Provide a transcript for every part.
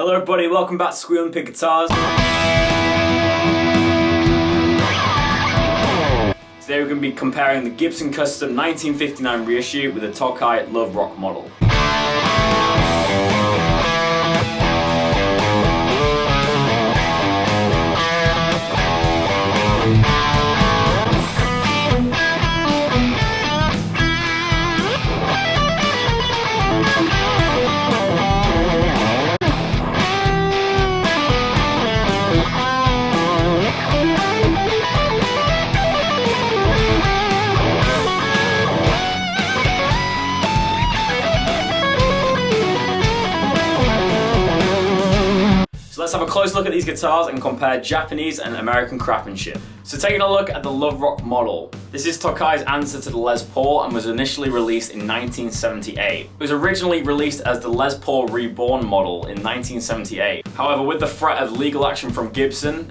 Hello everybody, welcome back to Squealing Pig Guitars. Today we're going to be comparing the Gibson Custom 1959 reissue with the Tokai Love Rock model. So let's have a close look at these guitars and compare Japanese and American craftsmanship. So taking a look at the Love Rock model. This is Tokai's answer to the Les Paul and was initially released in 1978. It was originally released as the Les Paul Reborn model in 1978. However, with the threat of legal action from Gibson,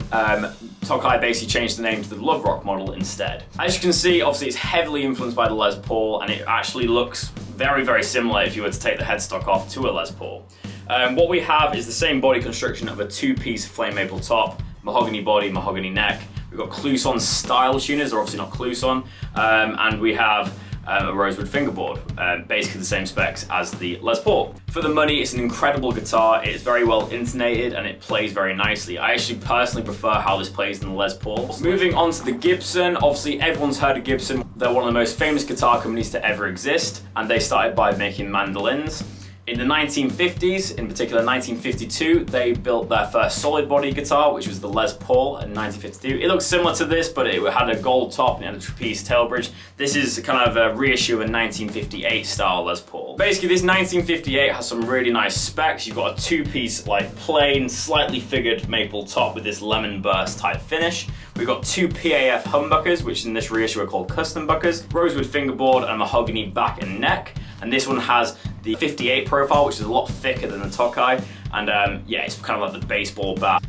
Tokai basically changed the name to the Love Rock model instead. As you can see, obviously it's heavily influenced by the Les Paul and it actually looks very, very similar if you were to take the headstock off to a Les Paul. What we have is the same body construction of a two-piece flame maple top, mahogany body, mahogany neck. We've got Clouson style tuners, they're obviously not Clouson, and we have a rosewood fingerboard, basically the same specs as the Les Paul. For the money, it's an incredible guitar, it's very well intonated and it plays very nicely. I actually personally prefer how this plays than the Les Paul. Moving on to the Gibson, obviously everyone's heard of Gibson. They're one of the most famous guitar companies to ever exist, and they started by making mandolins. In the 1950s, in particular 1952, they built their first solid body guitar, which was the Les Paul in 1952. It looks similar to this, but it had a gold top and it had a trapeze tail bridge. This is kind of a reissue of a 1958 style Les Paul. Basically, this 1958 has some really nice specs. You've got a two-piece, like plain, slightly figured maple top with this lemon burst type finish. We've got two PAF humbuckers, which in this reissue are called custom buckers, rosewood fingerboard and mahogany back and neck. And this one has the 58 profile, which is a lot thicker than the Tokai, and yeah, it's kind of like the baseball bat.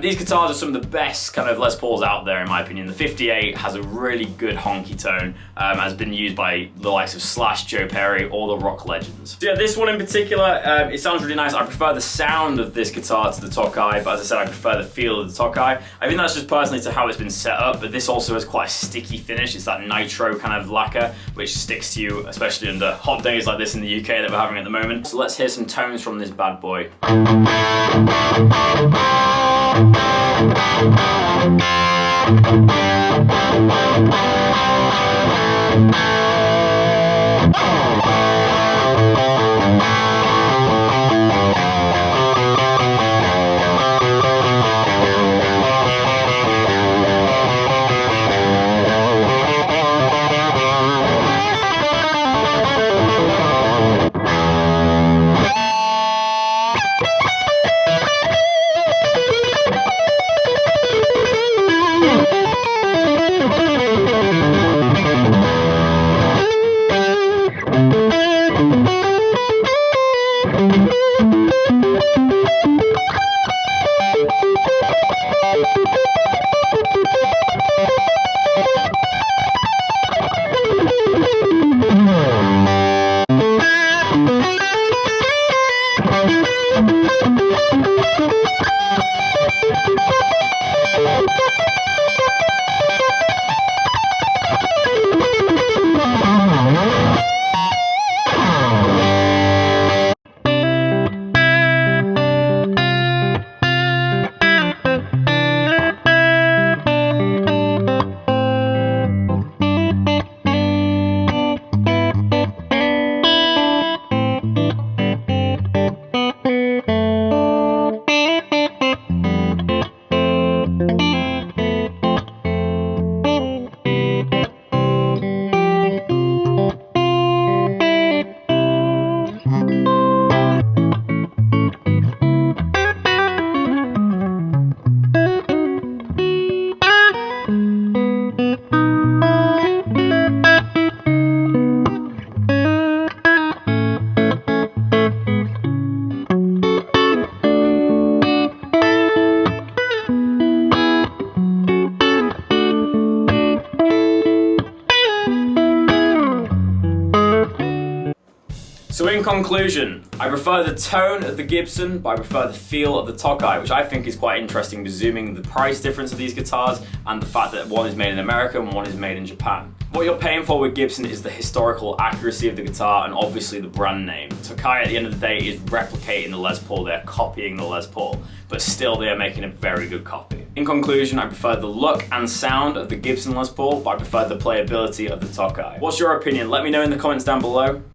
These guitars are some of the best kind of Les Pauls out there in my opinion. The 58 has a really good honky tone, has been used by the likes of Slash, Joe Perry, all the rock legends. So yeah, this one in particular, it sounds really nice. I prefer the sound of this guitar to the Tokai, but as I said, I prefer the feel of the Tokai. I think that's just personally to how it's been set up, but this also has quite a sticky finish. It's that nitro kind of lacquer, which sticks to you, especially under hot days like this in the UK that we're having at the moment. So let's hear some tones from this bad boy. in conclusion, I prefer the tone of the Gibson, but I prefer the feel of the Tokai, which I think is quite interesting, presuming the price difference of these guitars and the fact that one is made in America and one is made in Japan. What you're paying for with Gibson is the historical accuracy of the guitar and obviously the brand name. Tokai at the end of the day is replicating the Les Paul, they're copying the Les Paul, but still they are making a very good copy. In conclusion, I prefer the look and sound of the Gibson Les Paul, but I prefer the playability of the Tokai. What's your opinion? Let me know in the comments down below.